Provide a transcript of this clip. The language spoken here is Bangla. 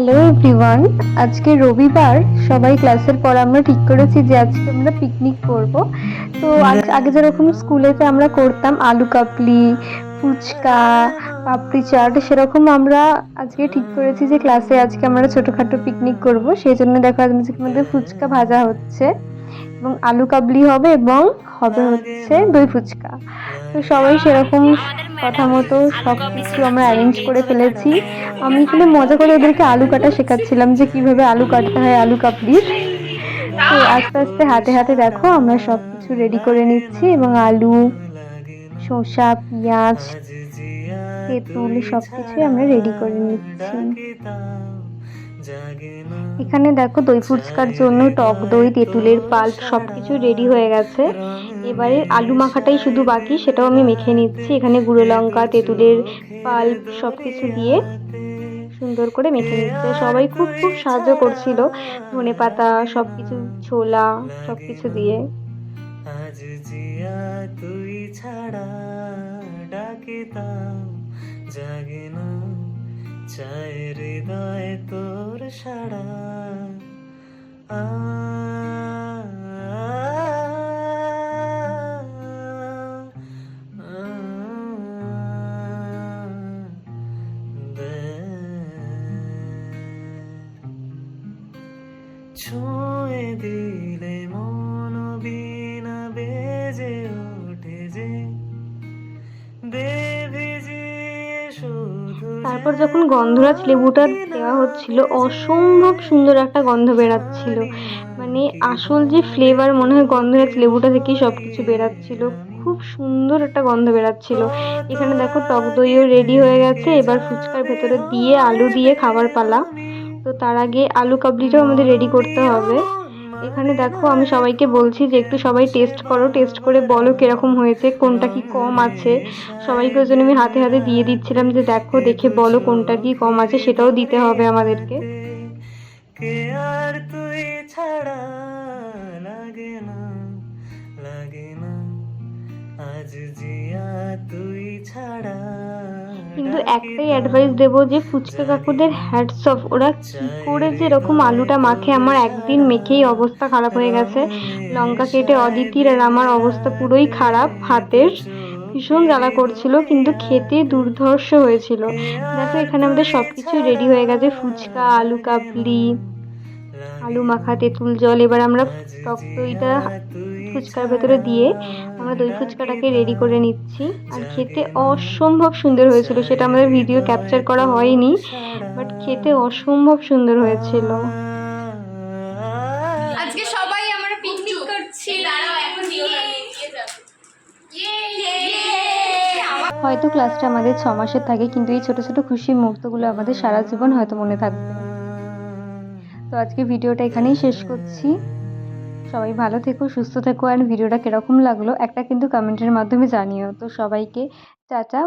Hello everyone. আজকে রবিবার, সবাই ক্লাসের পর আমরা ঠিক করেছি যে আজকে আমরা পিকনিক করব। তো আগে যেরকম স্কুলেতে আমরা করতাম আলু কাবলি, ফুচকা, পাপড়ি চাট, সেরকম আমরা আজকে ঠিক করেছি যে ক্লাসে আজকে আমরা ছোটখাটো পিকনিক করব। সেই জন্য দেখো আজকে আমাদের ফুচকা ভাজা হচ্ছে এবং আলু কাবলি হবে এবং হবে হচ্ছে দই ফুচকা। তো সবাই সেরকম কথা মতো সবকিছু আমরা অ্যারেঞ্জ করে ফেলেছি। আমি এখানে মজা করে ওদেরকে আলু কাটা শেখাচ্ছিলাম যে কিভাবে আলু কাটতে হয় আলু কাবলির। তো আস্তে আস্তে হাতে হাতে দেখো আমরা সবকিছু রেডি করে নিচ্ছি এবং আলু, শসা, পেঁয়াজ, তেঁতুল সবকিছুই আমরা রেডি করে নিচ্ছি। এখানে দেখো দই ফুচকার জন্য টক দই, তেঁতুলের পাল্প সবকিছু রেডি হয়ে গেছে। এবারে আলু মাখাটাই শুধু বাকি, সেটাও আমি মেখে নিচ্ছি। এখানে গুঁড়ো লঙ্কা, তেঁতুলের পাল্প সবকিছু দিয়ে সুন্দর করে মেখে নিচ্ছে। সবাই খুব খুব সাহায্য করছিল, ধনেপাতা সবকিছু, ছোলা সবকিছু দিয়ে। আজ জিয়া তুই ছাড়া ডাকিতাম জাগে না, চায় হৃদয় তোর সাড়া। আ ছুঁয়ে দিলে মন বিনা বেজে ওঠে যে বেভিজিয়ে শুধু তারপর যখন গন্ধরাজ লেবুটা দেওয়া হচ্ছিল, অসম্ভব সুন্দর একটা গন্ধ বেরাচ্ছিল। মানে আসল যে ফ্লেভার মনে হয় গন্ধরাজ লেবুটা থেকেই সবকিছু বেরাচ্ছিল। খুব সুন্দর একটা গন্ধ বেরাচ্ছিল। এখানে দেখো টক দইও রেডি হয়ে গেছে। এবার ফুচকার ভেতরে দিয়ে আলু দিয়ে খাবার পালা। তো তার আগে আলু কাবলিটাও আমাদের রেডি করতে হবে। এখানে দেখো আমি সবাইকে বলছি যে একটু সবাই টেস্ট করো, টেস্ট করে বলো কিরকম হয়েছে, কোনটা কি কম আছে। সবাইকে ওই জন্য আমি হাতে হাতে দিয়ে দিচ্ছিলাম যে দেখো, দেখে বলো কোনটা কি কম আছে, সেটাও দিতে হবে আমাদেরকে। কে আর তুই ছাড়া লাগে না, লাগে না, আজ জিয়া তুই ছাড়া। কিন্তু একটাই অ্যাডভাইস দেবো যে ফুচকা কাকুদের হ্যাটস অফ, ওরা কি করে যে এরকম আলুটা মাখে। আমার একদিন মেখেই অবস্থা খারাপ হয়ে গেছে। লঙ্কা কেটে অদিতির আর আমার অবস্থা পুরোই খারাপ, হাতের ভীষণ জ্বালা করছিল, কিন্তু খেতে দুর্ধর্ষ হয়েছিল। দেখো এখানে আমাদের সবকিছুই রেডি হয়ে গেছে, ফুচকা, আলু কাবলি, আলু মাখা, তেঁতুল জল। এবার আমরা টক দইটা ফুচকার ভেতরে দিয়ে আমরা দই ফুচকাটাকে রেডি করে নিচ্ছি। আর খেতে অসম্ভব সুন্দর হয়েছিল, সেটা আমাদের ভিডিও ক্যাপচার করা হয়নি, বাট খেতে অসম্ভব সুন্দর হয়েছিল। আজকে সবাই আমরা পিকনিক করছি। দাঁড়াও এখন হয়তো ক্লাসটা আমাদের 6 মাসের থাকে, কিন্তু এই ছোট ছোট খুশির মুহূর্তগুলো আমাদের সারা জীবন হয়তো মনে থাকবে। তো আজকে ভিডিওটা এখানেই শেষ করছি। সবাই ভালো থেকো, সুস্থ থেকো, আর ভিডিওটা কিরকম লাগলো একটা কিন্তু কমেন্টের মাধ্যমে জানিও। তো সবাইকে টাটা।